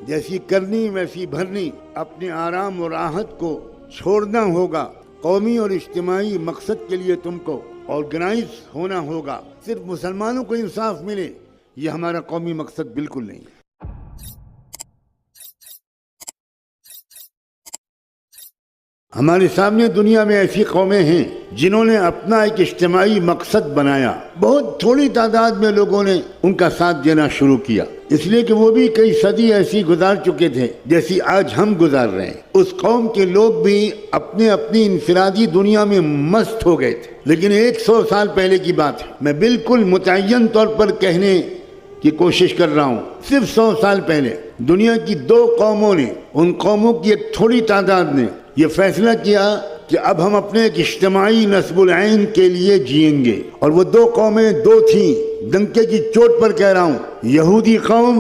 جیسی کرنی ویسی بھرنی، اپنے آرام اور راحت کو چھوڑنا ہوگا، قومی اور اجتماعی مقصد کے لیے تم کو آرگنائز ہونا ہوگا۔ صرف مسلمانوں کو انصاف ملے یہ ہمارا قومی مقصد بالکل نہیں ہے۔ ہمارے سامنے دنیا میں ایسی قومیں ہیں جنہوں نے اپنا ایک اجتماعی مقصد بنایا، بہت تھوڑی تعداد میں لوگوں نے ان کا ساتھ دینا شروع کیا، اس لیے کہ وہ بھی کئی صدی ایسی گزار چکے تھے جیسی آج ہم گزار رہے ہیں۔ اس قوم کے لوگ بھی اپنے اپنی انفرادی دنیا میں مست ہو گئے تھے، لیکن 100 سال پہلے کی بات ہے، میں بالکل متعین طور پر کہنے کی کوشش کر رہا ہوں، صرف 100 سال پہلے دنیا کی 2 قوموں نے، ان قوموں کی ایک تھوڑی تعداد نے یہ فیصلہ کیا کہ اب ہم اپنے ایک اجتماعی نصب العین کے لیے جئیں گے، اور وہ 2 قومیں 2 تھیں، ڈنکے کی چوٹ پر کہہ رہا ہوں، یہودی قوم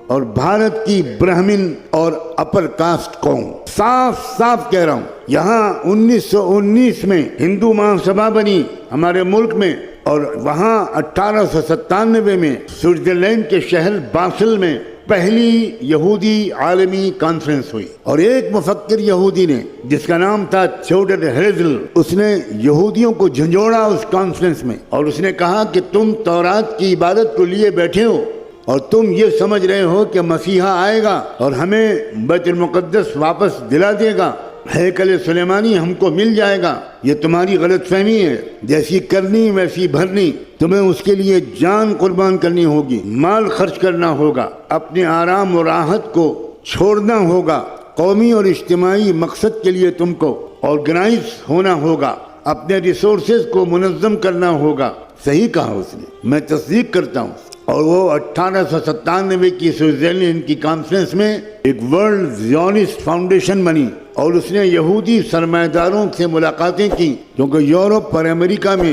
اور بھارت کی برہمن اور اپر کاسٹ قوم۔ صاف صاف کہہ رہا ہوں، یہاں 1919 میں ہندو مہاسبھا بنی ہمارے ملک میں، اور وہاں 1897 میں سوئٹزرلینڈ کے شہر باسل میں پہلی یہودی عالمی کانفرنس ہوئی، اور ایک مفکر یہودی نے جس کا نام تھا تھیوڈر ہیرزل، اس نے یہودیوں کو جھنجھوڑا اس کانفرنس میں، اور اس نے کہا کہ تم تورات کی عبادت کو لیے بیٹھے ہو اور تم یہ سمجھ رہے ہو کہ مسیحا آئے گا اور ہمیں بیت المقدس واپس دلا دے گا، ہیکل سلیمانی ہم کو مل جائے گا، یہ تمہاری غلط فہمی ہے۔ جیسی کرنی ویسی بھرنی، تمہیں اس کے لیے جان قربان کرنی ہوگی، مال خرچ کرنا ہوگا، اپنے آرام اور راحت کو چھوڑنا ہوگا، قومی اور اجتماعی مقصد کے لیے تم کو آرگنائز ہونا ہوگا، اپنے ریسورسز کو منظم کرنا ہوگا۔ صحیح کہا اس نے، میں تصدیق کرتا ہوں۔ اور وہ 1897 کی سوئٹزرلینڈ کی کانفرنس میں ایک ورلڈ زیونسٹ فاؤنڈیشن بنی، اور اس نے یہودی سرمایہ داروں سے ملاقاتیں کی، کیونکہ یورپ اور امریکہ میں،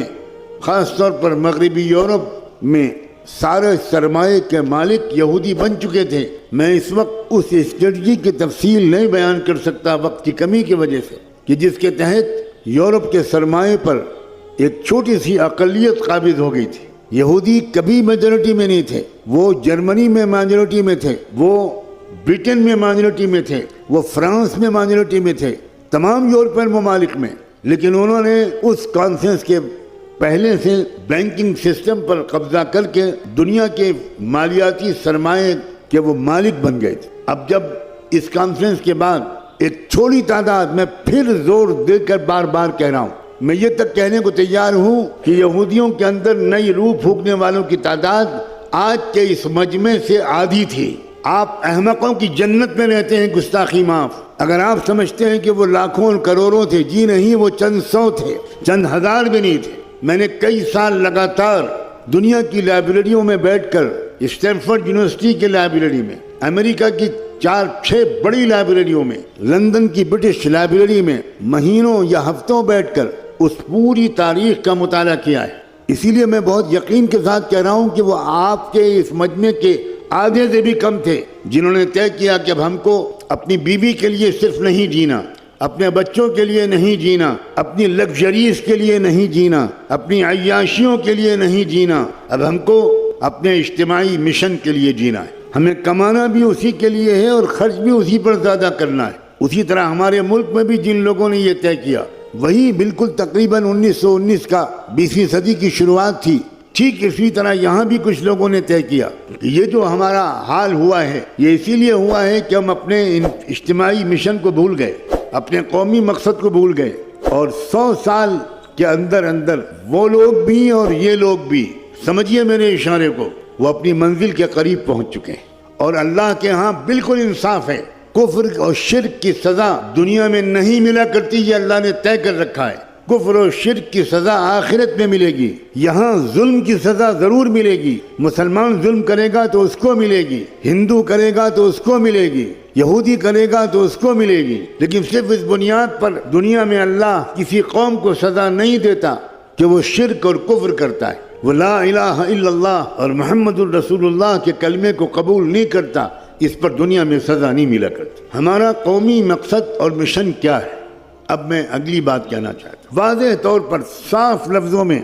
خاص طور پر مغربی یورپ میں، سارے سرمایہ کے مالک یہودی بن چکے تھے۔ میں اس وقت اس اسٹریٹجی کی تفصیل نہیں بیان کر سکتا وقت کی کمی کی وجہ سے، کہ جس کے تحت یورپ کے سرمایہ پر ایک چھوٹی سی اقلیت قابض ہو گئی تھی۔ یہودی کبھی میجورٹی میں نہیں تھے، وہ جرمنی میں مائنورٹی میں تھے، وہ برٹن میں مائنورٹی میں تھے، وہ فرانس میں مائنورٹی میں تھے، تمام یورپین ممالک میں، لیکن انہوں نے اس کانفرنس کے پہلے سے بینکنگ سسٹم پر قبضہ کر کے دنیا کے مالیاتی سرمایہ کے وہ مالک بن گئے تھے۔ اب جب اس کانفرنس کے بعد ایک چھوٹی تعداد، میں پھر زور دے کر بار بار کہہ رہا ہوں، میں یہ تک کہنے کو تیار ہوں کہ یہودیوں کے اندر نئی روح پھونکنے والوں کی تعداد آج کے اس مجمع سے آدھی تھی۔ آپ احمقوں کی جنت میں رہتے ہیں، گستاخی معاف، اگر آپ سمجھتے ہیں کہ وہ لاکھوں اور کروڑوں تھے، جی نہیں، وہ چند 100 تھے، چند ہزار بھی نہیں تھے۔ میں نے کئی سال لگاتار دنیا کی لائبریریوں میں بیٹھ کر، اسٹینفورڈ یونیورسٹی کے لائبریری میں، امریکہ کی 4-6 بڑی لائبریریوں میں، لندن کی برٹش لائبریری میں مہینوں یا ہفتوں بیٹھ کر اس پوری تاریخ کا مطالعہ کیا ہے۔ اسی لیے میں بہت یقین کے ساتھ کہہ رہا ہوں کہ وہ آپ کے اس مجمع کے آدھے سے بھی کم تھے جنہوں نے طے کیا کہ اب ہم کو اپنی بیوی کے لیے صرف نہیں جینا، اپنے بچوں کے لیے نہیں جینا، اپنی لگژریز کے لیے نہیں جینا، اپنی عیاشیوں کے لیے نہیں جینا، اب ہم کو اپنے اجتماعی مشن کے لیے جینا ہے۔ ہمیں کمانا بھی اسی کے لیے ہے اور خرچ بھی اسی پر زیادہ کرنا ہے۔ اسی طرح ہمارے ملک میں بھی جن لوگوں نے یہ طے کیا، وہی بالکل تقریباً 1919 کا 20ویں صدی کی شروعات تھی، ٹھیک اسی طرح یہاں بھی کچھ لوگوں نے طے کیا کہ یہ جو ہمارا حال ہوا ہے یہ اسی لیے ہوا ہے کہ ہم اپنے اجتماعی مشن کو بھول گئے، اپنے قومی مقصد کو بھول گئے، اور 100 سال کے اندر اندر وہ لوگ بھی اور یہ لوگ بھی، سمجھیے میرے اشارے کو، وہ اپنی منزل کے قریب پہنچ چکے ہیں، اور اللہ کے ہاں بالکل انصاف ہے۔ کفر اور شرک کی سزا دنیا میں نہیں ملا کرتی، یہ اللہ نے طے کر رکھا ہے۔ کفر اور شرک کی سزا آخرت میں ملے گی، یہاں ظلم کی سزا ضرور ملے گی۔ مسلمان ظلم کرے گا تو اس کو ملے گی، ہندو کرے گا تو اس کو ملے گی، یہودی کرے گا تو اس کو ملے گی، لیکن صرف اس بنیاد پر دنیا میں اللہ کسی قوم کو سزا نہیں دیتا کہ وہ شرک اور کفر کرتا ہے، وہ لا الہ الا اللہ اور محمد الرسول اللہ کے کلمے کو قبول نہیں کرتا، اس پر دنیا میں سزا نہیں ملا کرتی۔ ہمارا قومی مقصد اور مشن کیا ہے؟ اب میں اگلی بات کہنا چاہتا ہوں، واضح طور پر صاف لفظوں میں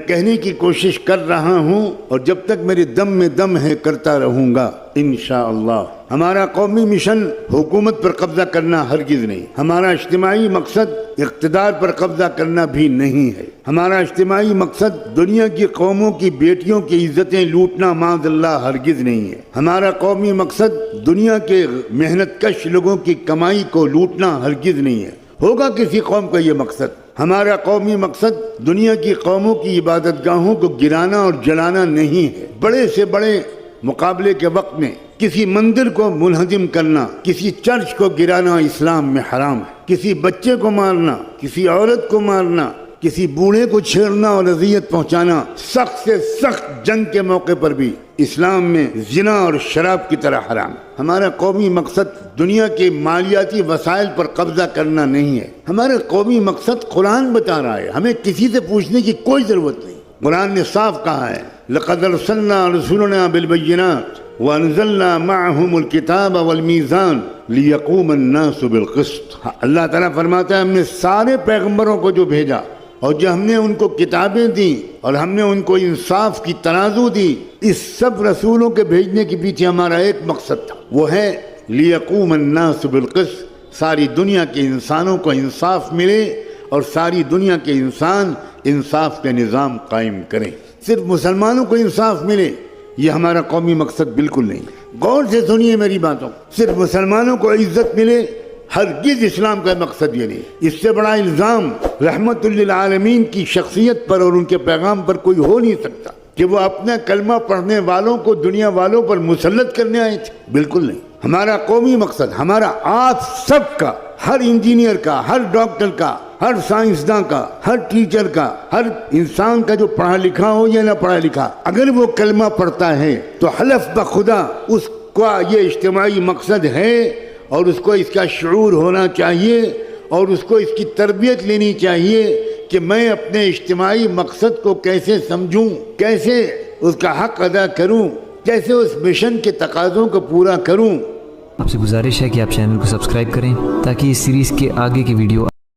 کہنے کی کوشش کر رہا ہوں، اور جب تک میرے دم میں دم ہے کرتا رہوں گا انشاءاللہ۔ ہمارا قومی مشن حکومت پر قبضہ کرنا ہرگز نہیں، ہمارا اجتماعی مقصد اقتدار پر قبضہ کرنا بھی نہیں ہے، ہمارا اجتماعی مقصد دنیا کی قوموں کی بیٹیوں کی عزتیں لوٹنا معاذ اللہ ہرگز نہیں ہے، ہمارا قومی مقصد دنیا کے محنت کش لوگوں کی کمائی کو لوٹنا ہرگز نہیں ہے۔ ہوگا کسی قوم کا یہ مقصد، ہمارا قومی مقصد دنیا کی قوموں کی عبادت گاہوں کو گرانا اور جلانا نہیں ہے۔ بڑے سے بڑے مقابلے کے وقت میں کسی مندر کو منہدم کرنا، کسی چرچ کو گرانا اسلام میں حرام ہے، کسی بچے کو مارنا، کسی عورت کو مارنا، کسی بوڑھے کو چھیڑنا اور اذیت پہنچانا سخت سے سخت جنگ کے موقع پر بھی اسلام میں زنا اور شراب کی طرح حرام ہے۔ ہمارا قومی مقصد دنیا کے مالیاتی وسائل پر قبضہ کرنا نہیں ہے، ہمارا قومی مقصد قرآن بتا رہا ہے، ہمیں کسی سے پوچھنے کی کوئی ضرورت نہیں۔ قرآن نے صاف کہا ہے لَقَدْ أَرْسَلْنَا رُسُلَنَا بِالْبَيِّنَاتِ وَأَنزَلْنَا مَعَهُمُ الْكِتَابَ وَالْمِيزَانَ لِيَقُومَ النَّاسُ بِالْقِسْطِ۔ اللہ تعالیٰ فرماتا ہے ہم نے سارے پیغمبروں کو جو بھیجا اور جو ہم نے ان کو کتابیں دیں اور ہم نے ان کو انصاف کی ترازو دی، اس سب رسولوں کے بھیجنے کے پیچھے ہمارا ایک مقصد تھا، وہ ہے لِيَقُومَ النَّاسُ بِالْقِسْطِ، ساری دنیا کے انسانوں کو انصاف ملے اور ساری دنیا کے انسان انصاف کے نظام قائم کریں۔ صرف مسلمانوں کو انصاف ملے یہ ہمارا قومی مقصد بالکل نہیں۔ غور سے سنیے میری باتوں، صرف مسلمانوں کو عزت ملے ہرگز اسلام کا مقصد یہ نہیں۔ اس سے بڑا الزام رحمت للعالمین کی شخصیت پر اور ان کے پیغام پر کوئی ہو نہیں سکتا کہ وہ اپنا کلمہ پڑھنے والوں کو دنیا والوں پر مسلط کرنے آئے تھے، بالکل نہیں۔ ہمارا قومی مقصد، ہمارا آپ سب کا، ہر انجینئر کا، ہر ڈاکٹر کا، ہر سائنسداں کا، ہر ٹیچر کا، ہر انسان کا جو پڑھا لکھا ہو یا نہ پڑھا لکھا، اگر وہ کلمہ پڑھتا ہے تو حلف بخدا اس کا یہ اجتماعی مقصد ہے اور اس کو اس کا شعور ہونا چاہیے اور اس کو اس کی تربیت لینی چاہیے کہ میں اپنے اجتماعی مقصد کو کیسے سمجھوں، کیسے اس کا حق ادا کروں، کیسے اس مشن کے تقاضوں کو پورا کروں۔ آپ سے گزارش ہے کہ آپ چینل کو سبسکرائب کریں تاکہ اس سیریز کے آگے کی ویڈیو